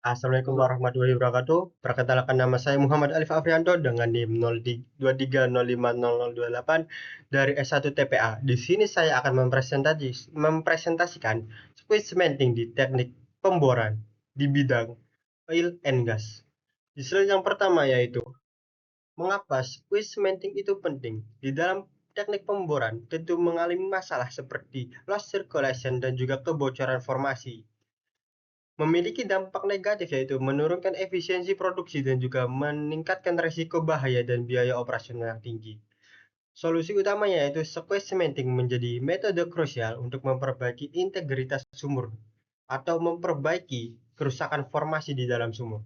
Assalamualaikum warahmatullahi wabarakatuh. Perkenalkan nama saya Muhammad Alif Afrianto dengan NIM 03050028 dari S1 TPA. Di sini saya akan mempresentasikan squid cementing di teknik pemboran di bidang oil and gas. Di slide yang pertama yaitu mengapa squid cementing itu penting. Di dalam teknik pemboran tentu mengalami masalah seperti loss circulation dan juga kebocoran formasi. Memiliki dampak negatif yaitu menurunkan efisiensi produksi dan juga meningkatkan risiko bahaya dan biaya operasional yang tinggi. Solusi utamanya yaitu squeeze cementing menjadi metode krusial untuk memperbaiki integritas sumur atau memperbaiki kerusakan formasi di dalam sumur.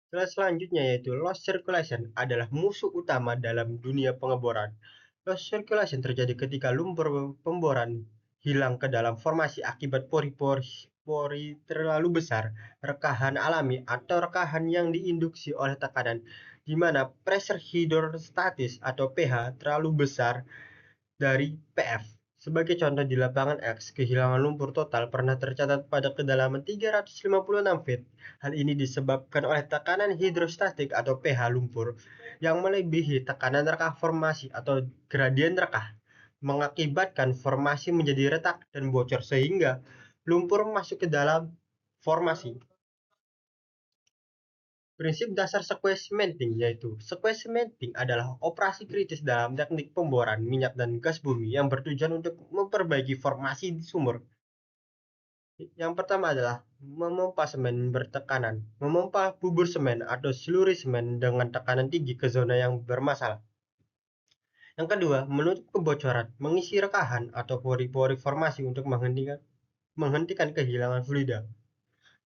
Selanjutnya yaitu loss circulation adalah musuh utama dalam dunia pengeboran. Loss circulation terjadi ketika lumpur pemboran hilang ke dalam formasi akibat pori terlalu besar, rekahan alami, atau rekahan yang diinduksi oleh tekanan, di mana pressure hidrostatis atau pH terlalu besar dari PF. Sebagai contoh di lapangan X, kehilangan lumpur total pernah tercatat pada kedalaman 356 feet. Hal ini disebabkan oleh tekanan hidrostatik atau pH lumpur yang melebihi tekanan rekah formasi atau gradien rekah, mengakibatkan formasi menjadi retak dan bocor sehingga lumpur masuk ke dalam formasi. Prinsip dasar squeeze cementing yaitu squeeze cementing adalah operasi kritis dalam teknik pemboran minyak dan gas bumi yang bertujuan untuk memperbaiki formasi di sumur. Yang pertama adalah memompa semen bertekanan, memompa bubur semen atau slurry semen dengan tekanan tinggi ke zona yang bermasalah. Yang kedua, menutup kebocoran, mengisi rekahan atau pori-pori formasi untuk menghentikan kehilangan fluida.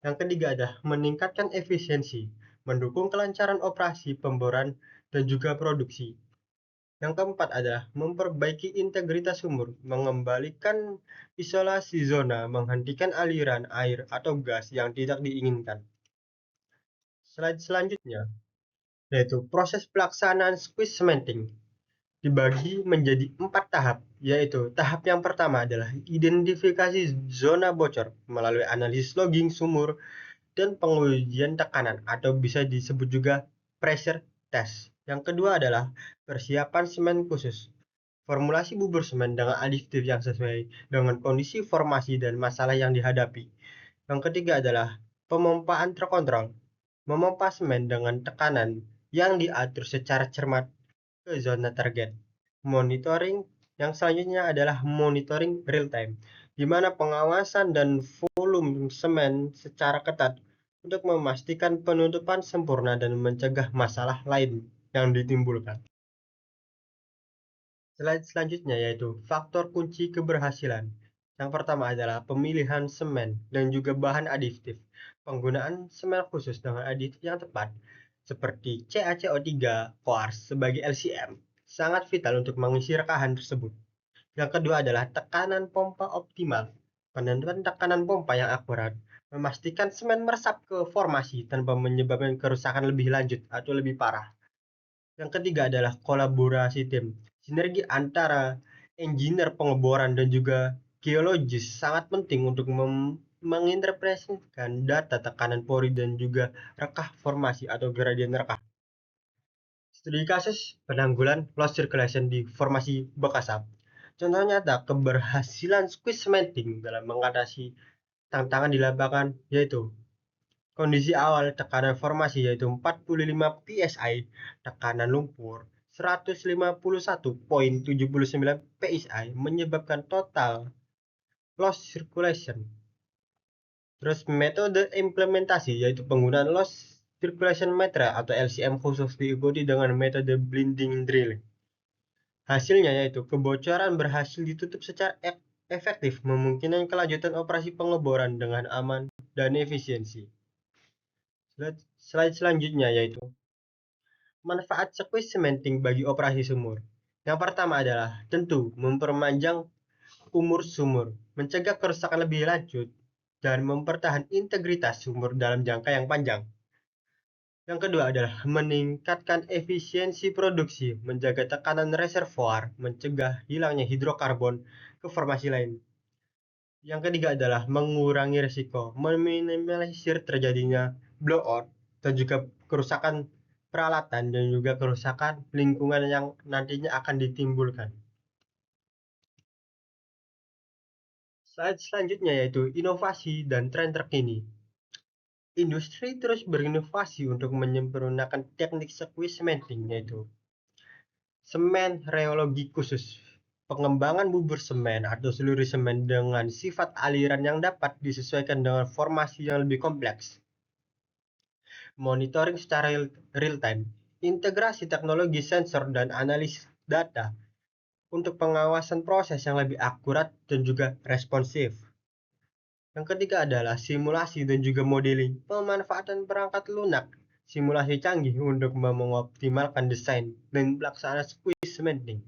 Yang ketiga adalah meningkatkan efisiensi, mendukung kelancaran operasi pemboran dan juga produksi. Yang keempat adalah memperbaiki integritas sumur, mengembalikan isolasi zona, menghentikan aliran air atau gas yang tidak diinginkan. Slide selanjutnya yaitu proses pelaksanaan squeeze cementing dibagi menjadi 4 tahap, yaitu tahap yang pertama adalah identifikasi zona bocor melalui analisis logging sumur dan pengujian tekanan atau bisa disebut juga pressure test. Yang kedua adalah persiapan semen khusus. Formulasi bubur semen dengan additif yang sesuai dengan kondisi formasi dan masalah yang dihadapi. Yang ketiga adalah pemompaan terkontrol. Memompa semen dengan tekanan yang diatur secara cermat ke zona target. Monitoring yang selanjutnya adalah monitoring real time, di mana pengawasan dan volume semen secara ketat untuk memastikan penutupan sempurna dan mencegah masalah lain yang ditimbulkan. Slide selanjutnya yaitu faktor kunci keberhasilan. Yang pertama adalah pemilihan semen dan juga bahan aditif. Penggunaan semen khusus dengan aditif yang tepat seperti CaCO3 quartz sebagai LCM sangat vital untuk mengisi rekahan tersebut. Yang kedua adalah tekanan pompa optimal. Penentuan tekanan pompa yang akurat memastikan semen meresap ke formasi tanpa menyebabkan kerusakan lebih lanjut atau lebih parah. Yang ketiga adalah kolaborasi tim. Sinergi antara engineer pengeboran dan juga geologis sangat penting untuk menginterpretasikan data tekanan pori dan juga rekah formasi atau gradien rekah. Studi kasus penanggulan loss circulation di formasi bekas asap. Contoh nyata keberhasilan squeeze cementing dalam mengatasi tantangan di lapangan yaitu kondisi awal tekanan formasi yaitu 45 psi, tekanan lumpur 151,79 psi menyebabkan total loss circulation. Terus metode implementasi yaitu penggunaan loss circulation meter atau LCM khusus diikuti dengan metode blending drilling. Hasilnya yaitu kebocoran berhasil ditutup secara efektif, memungkinkan kelanjutan operasi pengeboran dengan aman dan efisiensi. Slide selanjutnya yaitu manfaat squeeze cementing bagi operasi sumur. Yang pertama adalah tentu memperpanjang umur sumur, mencegah kerusakan lebih lanjut, dan mempertahankan integritas sumur dalam jangka yang panjang. Yang kedua adalah meningkatkan efisiensi produksi, menjaga tekanan reservoir, mencegah hilangnya hidrokarbon ke formasi lain. Yang ketiga adalah mengurangi risiko, meminimalisir terjadinya blowout dan juga kerusakan peralatan dan juga kerusakan lingkungan yang nantinya akan ditimbulkan. Slide selanjutnya yaitu inovasi dan tren terkini. Industri terus berinovasi untuk menyempurnakan teknik squeeze cementing, yaitu semen reologi khusus, pengembangan bubur semen atau seluruh semen dengan sifat aliran yang dapat disesuaikan dengan formasi yang lebih kompleks, monitoring secara real time, integrasi teknologi sensor dan analisis data untuk pengawasan proses yang lebih akurat dan juga responsif. Yang ketiga adalah simulasi dan juga modeling, pemanfaatan perangkat lunak simulasi canggih untuk mengoptimalkan desain dan pelaksanaan squeeze cementing.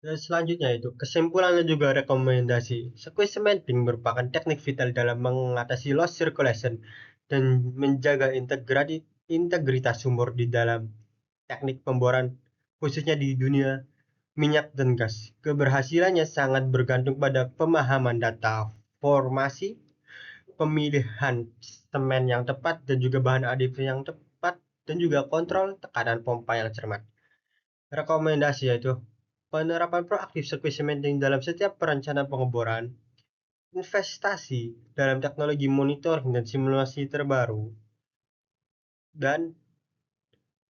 Dan selanjutnya itu kesimpulan dan juga rekomendasi. Squeeze cementing merupakan teknik vital dalam mengatasi loss circulation dan menjaga integritas sumur di dalam teknik pemboran, khususnya di dunia minyak dan gas. Keberhasilannya sangat bergantung pada pemahaman data formasi, pemilihan semen yang tepat dan juga bahan adif yang tepat dan juga kontrol tekanan pompa yang cermat. Rekomendasi yaitu penerapan proaktif squeeze cementing dalam setiap perencanaan pengeboran, investasi dalam teknologi monitoring dan simulasi terbaru, dan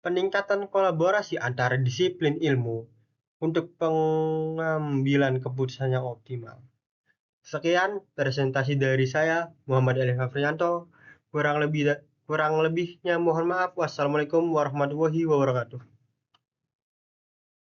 peningkatan kolaborasi antara disiplin ilmu untuk pengambilan keputusan yang optimal. Sekian presentasi dari saya, Muhammad Elif Afrianto. Kurang lebihnya mohon maaf. Wassalamualaikum warahmatullahi wabarakatuh.